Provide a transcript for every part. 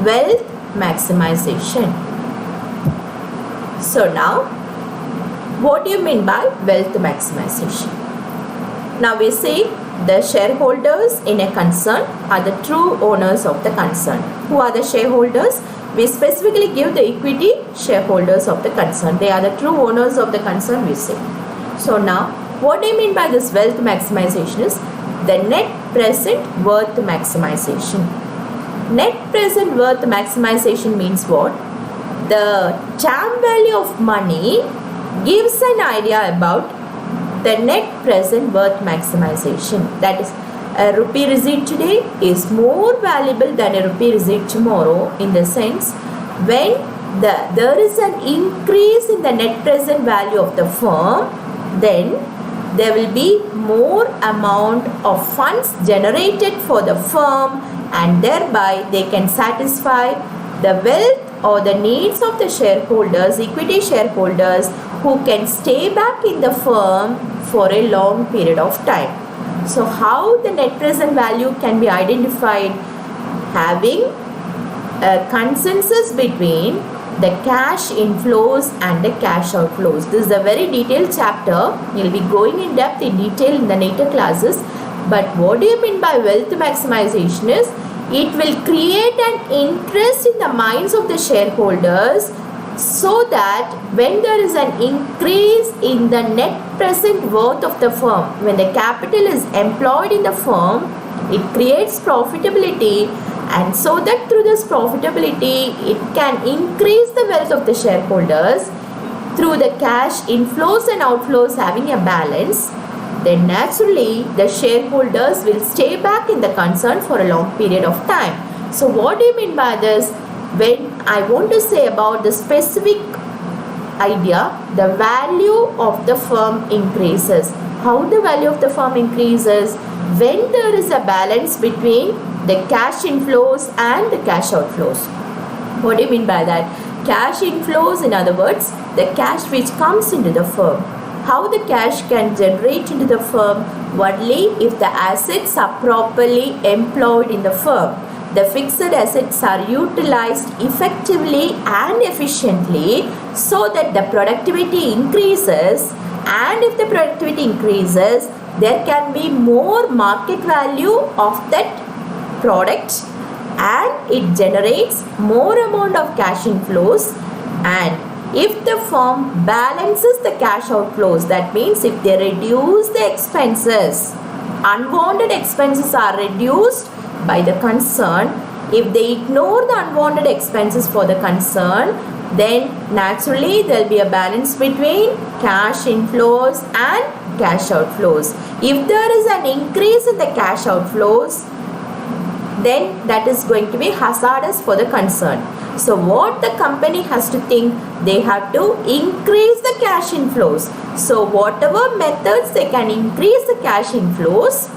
wealth maximization. So now, what do you mean by wealth maximization? Now we see the shareholders in a concern are the true owners of the concern. Who are the shareholders? We specifically give the equity shareholders of the concern. They are the true owners of the concern, we say. So now, what do you mean by this wealth maximization is the net present worth maximization. Net present worth maximization means what? The term value of money gives an idea about the net present worth maximization. That is, a rupee receipt today is more valuable than a rupee receipt tomorrow, in the sense when there is an increase in the net present value of the firm, then there will be more amount of funds generated for the firm, and thereby they can satisfy the wealth or the needs of the shareholders, equity shareholders, who can stay back in the firm for a long period of time. So how the net present value can be identified? Having a consensus between the cash inflows and the cash outflows. This is a very detailed chapter. You'll be going in depth in detail in the later classes. But what do you mean by wealth maximization is, it will create an interest in the minds of the shareholders, so that when there is an increase in the net present worth of the firm, when the capital is employed in the firm, it creates profitability, and so that through this profitability it can increase the wealth of the shareholders through the cash inflows and outflows having a balance, then naturally the shareholders will stay back in the concern for a long period of time. So what do you mean by this? When I want to say about the specific idea, the value of the firm increases. How the value of the firm increases? When there is a balance between the cash inflows and the cash outflows. What do you mean by that? Cash inflows, in other words, the cash which comes into the firm. How the cash can generate into the firm? Only if the assets are properly employed in the firm. The fixed assets are utilized effectively and efficiently, so that the productivity increases, and if the productivity increases, there can be more market value of that product, and it generates more amount of cash inflows. And if the firm balances the cash outflows, that means if they reduce the expenses, unwanted expenses are reduced by the concern. If they ignore the unwanted expenses for the concern, then naturally there will be a balance between cash inflows and cash outflows. If there is an increase in the cash outflows, then that is going to be hazardous for the concern. So what the company has to think, they have to increase the cash inflows. So whatever methods they can increase the cash inflows,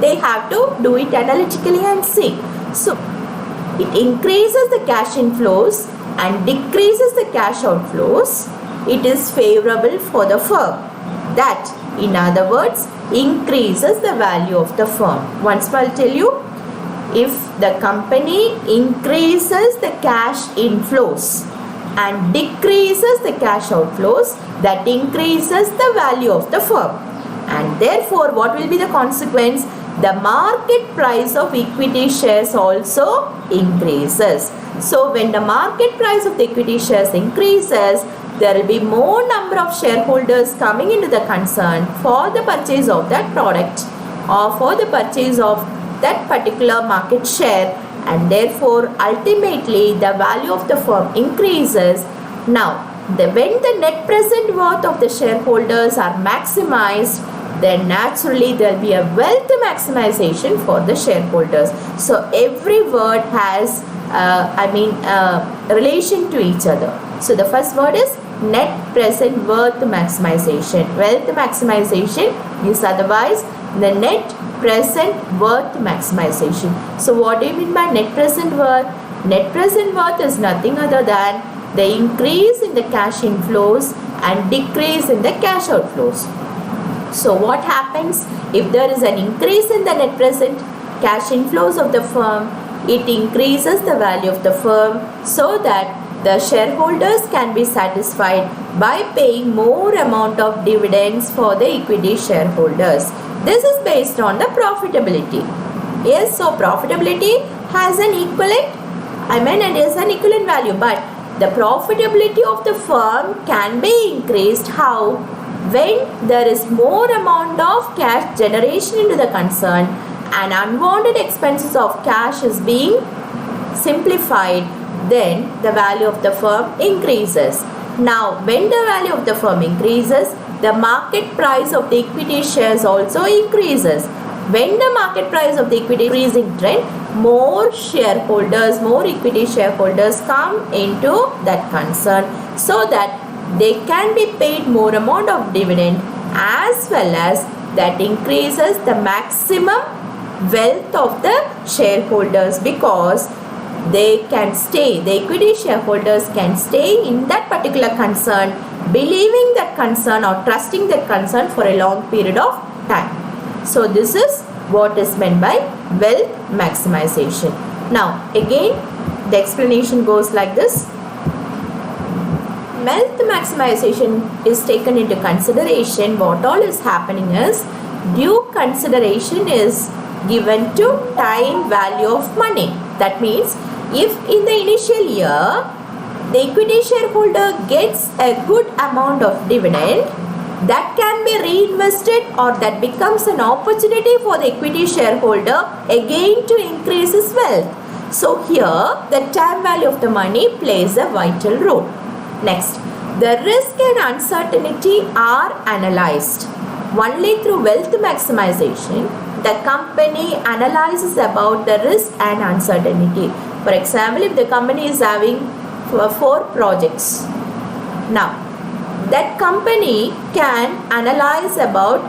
they have to do it analytically and see. So it increases the cash inflows and decreases the cash outflows. It is favorable for the firm. That, in other words, increases the value of the firm. Once more I'll tell you, if the company increases the cash inflows and decreases the cash outflows, that increases the value of the firm. And therefore, what will be the consequence? The market price of equity shares also increases. So when the market price of the equity shares increases, there will be more number of shareholders coming into the concern for the purchase of that product or for the purchase of that particular market share, and therefore ultimately the value of the firm increases. Now, when the net present worth of the shareholders are maximized, then naturally there will be a wealth maximization for the shareholders. So every word has relation to each other. So the first word is net present worth maximization. Wealth maximization is otherwise the net present worth maximization. So what do you mean by net present worth? Net present worth is nothing other than the increase in the cash inflows and decrease in the cash outflows. So what happens if there is an increase in the net present cash inflows of the firm? it increases the value of the firm so that the shareholders can be satisfied by paying more amount of dividends for the equity shareholders. This is based on the profitability. Yes, so profitability has an equivalent, it is an equivalent value, but the profitability of the firm can be increased. How? When there is more amount of cash generation into the concern and unwanted expenses of cash is being simplified, then the value of the firm increases. Now, when the value of the firm increases, the market price of the equity shares also increases. When the market price of the equity increasing trend, more shareholders, more equity shareholders come into that concern so that they can be paid more amount of dividend, as well as that increases the maximum wealth of the shareholders, because they can stay, the equity shareholders can stay in that particular concern, believing that concern or trusting that concern for a long period of time. So this is what is meant by wealth maximization. Now again the explanation goes like this. Wealth maximization is taken into consideration. What all is happening is due consideration is given to time value of money. That means if in the initial year the equity shareholder gets a good amount of dividend, that can be reinvested, or that becomes an opportunity for the equity shareholder again to increase his wealth. So here the time value of the money plays a vital role. Next, the risk and uncertainty are analyzed. Only through wealth maximization, the company analyzes about the risk and uncertainty. For example, if the company is having 4 projects, now that company can analyze about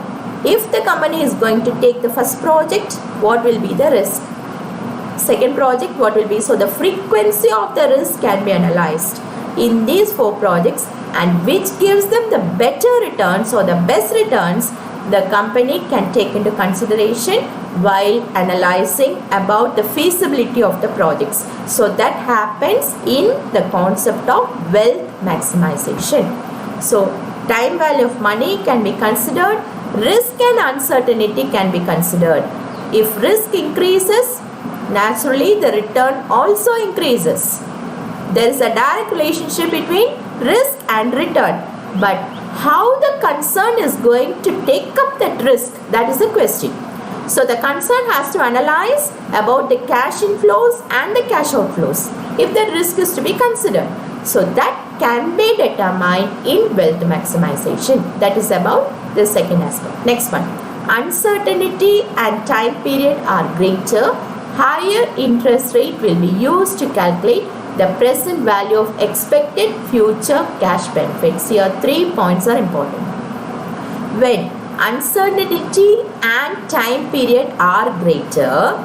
if the company is going to take the first project, what will be the risk, second project, what will be. So the frequency of the risk can be analyzed in these 4 projects, and which gives them the better returns or the best returns the company can take into consideration while analyzing about the feasibility of the projects. So that happens in the concept of wealth maximization. So time value of money can be considered, risk and uncertainty can be considered. If risk increases, naturally the return also increases. There is a direct relationship between risk and return, but how the concern is going to take up that risk, that is the question. So the concern has to analyze about the cash inflows and the cash outflows if the risk is to be considered. So that can be determined in wealth maximization. That is about the second aspect. Next one, uncertainty and time period are greater, higher interest rate will be used to calculate the present value of expected future cash benefits. Here 3 points are important. When uncertainty and time period are greater,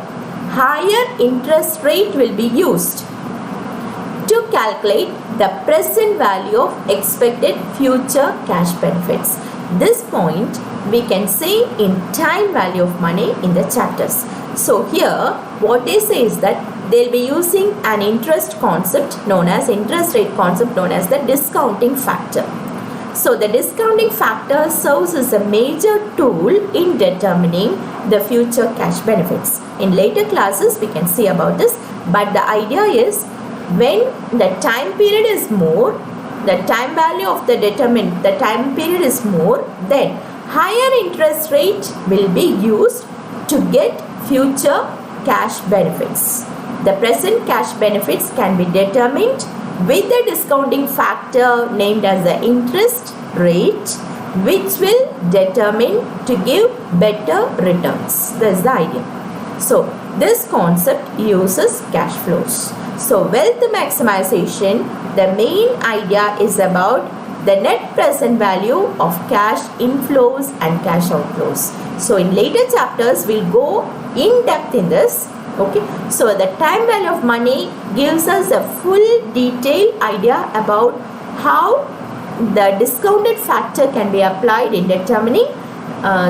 higher interest rate will be used to calculate the present value of expected future cash benefits. This point we can see in time value of money in the chapters. So here what they say is that they'll be using an interest concept known as interest rate concept known as the discounting factor. So the discounting factor serves as a major tool in determining the future cash benefits. In later classes we can see about this, but the idea is when the time period is more, the time value of the time period is more, then higher interest rate will be used to get future cash benefits. The present cash benefits can be determined with the discounting factor named as the interest rate, which will determine to give better returns. That is the idea. So this concept uses cash flows. So wealth maximization, the main idea is about the net present value of cash inflows and cash outflows. So in later chapters we'll go in depth in this. Okay, so the time value of money gives us a full detailed idea about how the discounted factor can be applied in determining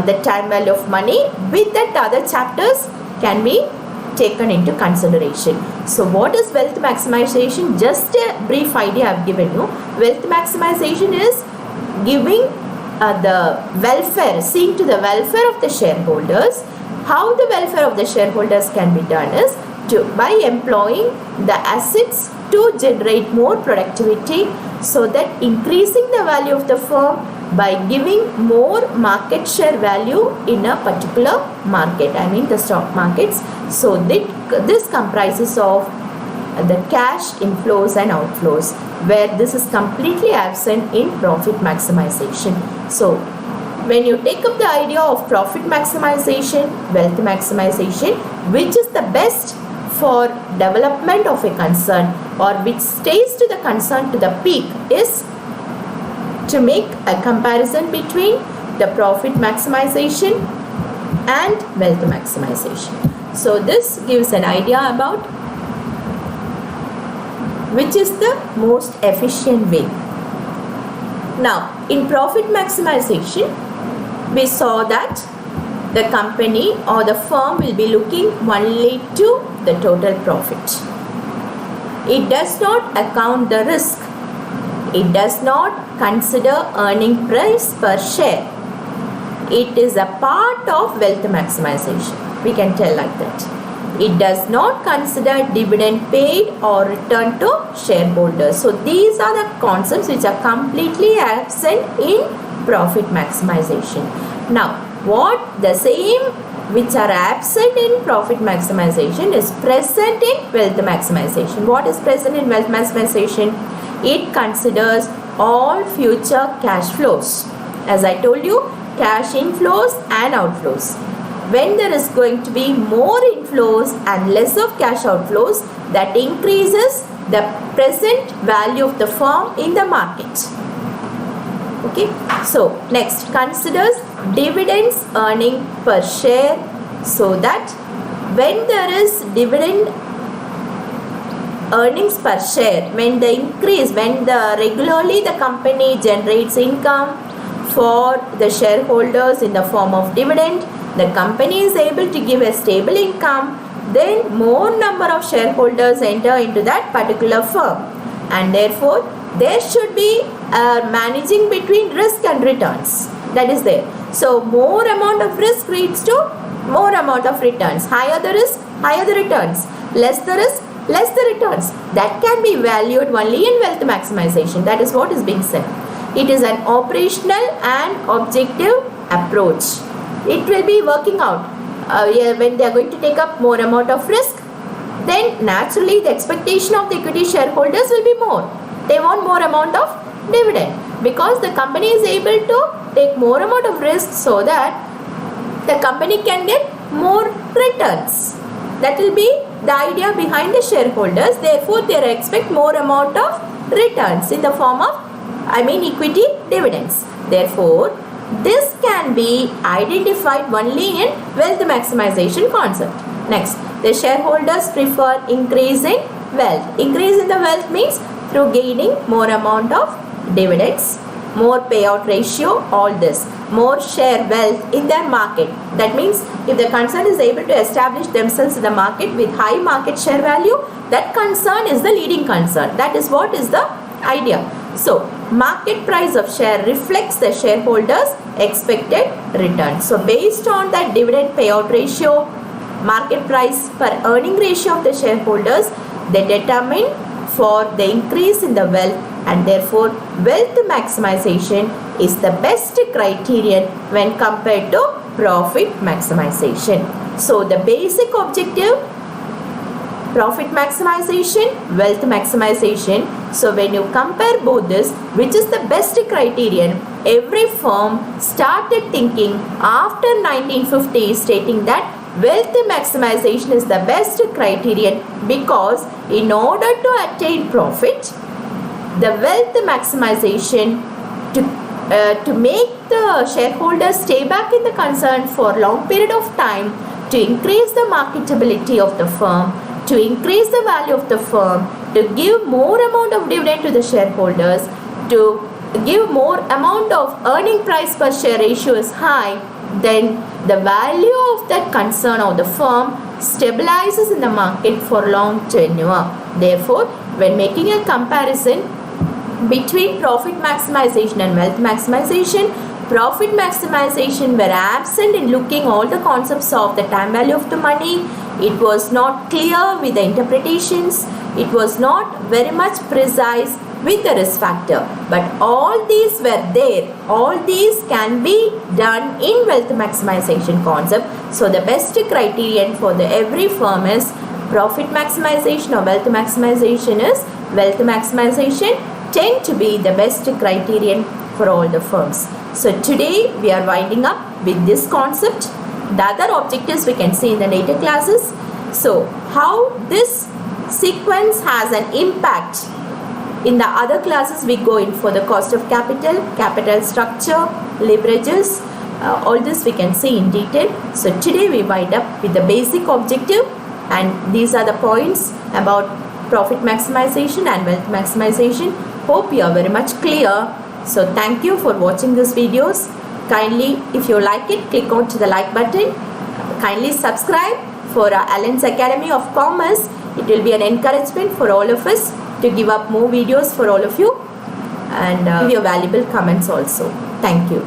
the time value of money. With that, other chapters can be taken into consideration. So what is wealth maximization? Just a brief idea I've given you. Wealth maximization is giving the welfare, seeing to the welfare of the shareholders. How the welfare of the shareholders can be done is by employing the assets to generate more productivity, so that increasing the value of the firm by giving more market share value in a particular market, I mean the stock markets. So this comprises of the cash inflows and outflows, where this is completely absent in profit maximization. So when you take up the idea of profit maximization, wealth maximization, which is the best for development of a concern, or which stays to the concern to the peak, is to make a comparison between the profit maximization and wealth maximization. So this gives an idea about which is the most efficient way. Now, in profit maximization, we saw that the company or the firm will be looking only to the total profit. It does not account the risk. It does not consider earning price per share. It is a part of wealth maximization. We can tell like that. It does not consider dividend paid or return to shareholders. So these are the concepts which are completely absent in profit maximization. Now, what the same which are absent in profit maximization is present in wealth maximization. What is present in wealth maximization? It considers all future cash flows. As I told you, cash inflows and outflows. When there is going to be more inflows and less of cash outflows, that increases the present value of the firm in the market. Okay, so next, considers dividends earning per share, so that when there is dividend earnings per share, when regularly the company generates income for the shareholders in the form of dividend, the company is able to give a stable income, then more number of shareholders enter into that particular firm, and therefore there should be a managing between risk and returns. That is there. So more amount of risk leads to more amount of returns. Higher the risk, higher the returns. Less the risk, less the returns. That can be valued only in wealth maximization. That is what is being said. It is an operational and objective approach. It will be working out when they are going to take up more amount of risk, then naturally the expectation of the equity shareholders will be more. They want more amount of dividend, because the company is able to take more amount of risk, so that the company can get more returns. That will be the idea behind the shareholders. Therefore, they expect more amount of returns in the form of, equity dividends. Therefore, this can be identified only in wealth maximization concept. Next, the shareholders prefer increase in wealth. Increase in the wealth means through gaining more amount of dividends, more payout ratio, all this, more share wealth in their market. That means if the concern is able to establish themselves in the market with high market share value, that concern is the leading concern. That is what is the idea. So, market price of share reflects the shareholders' expected return. So, based on that dividend payout ratio, market price per earning ratio of the shareholders, they determine for the increase in the wealth, and therefore wealth maximization is the best criterion when compared to profit maximization. So, the basic objective, profit maximization, wealth maximization. So when you compare both this, which is the best criterion, every firm started thinking after 1950 stating that wealth maximization is the best criterion, because in order to attain profit, the wealth maximization to make the shareholders stay back in the concern for long period of time, to increase the marketability of the firm, to increase the value of the firm, to give more amount of dividend to the shareholders, to give more amount of earning price per share ratio is high, then the value of that concern or the firm stabilizes in the market for long tenure. Therefore, when making a comparison between profit maximization and wealth maximization, profit maximization were absent in looking all the concepts of the time value of the money. It was not clear with the interpretations. It was not very much precise with the risk factor. But all these were there. All these can be done in wealth maximization concept. So the best criterion for the every firm is profit maximization or wealth maximization is wealth maximization tend to be the best criterion for all the firms. So today we are winding up with this concept. The other objectives we can see in the later classes. So how this sequence has an impact. In the other classes we go in for the cost of capital, capital structure, leverages, all this we can see in detail. So today we wind up with the basic objective, and these are the points about profit maximization and wealth maximization. Hope you are very much clear. So thank you for watching these videos. Kindly, if you like it, click on to the like button. Kindly subscribe for Allen's Academy of Commerce. It will be an encouragement for all of us to give up more videos for all of you, and give your valuable comments also. Thank you.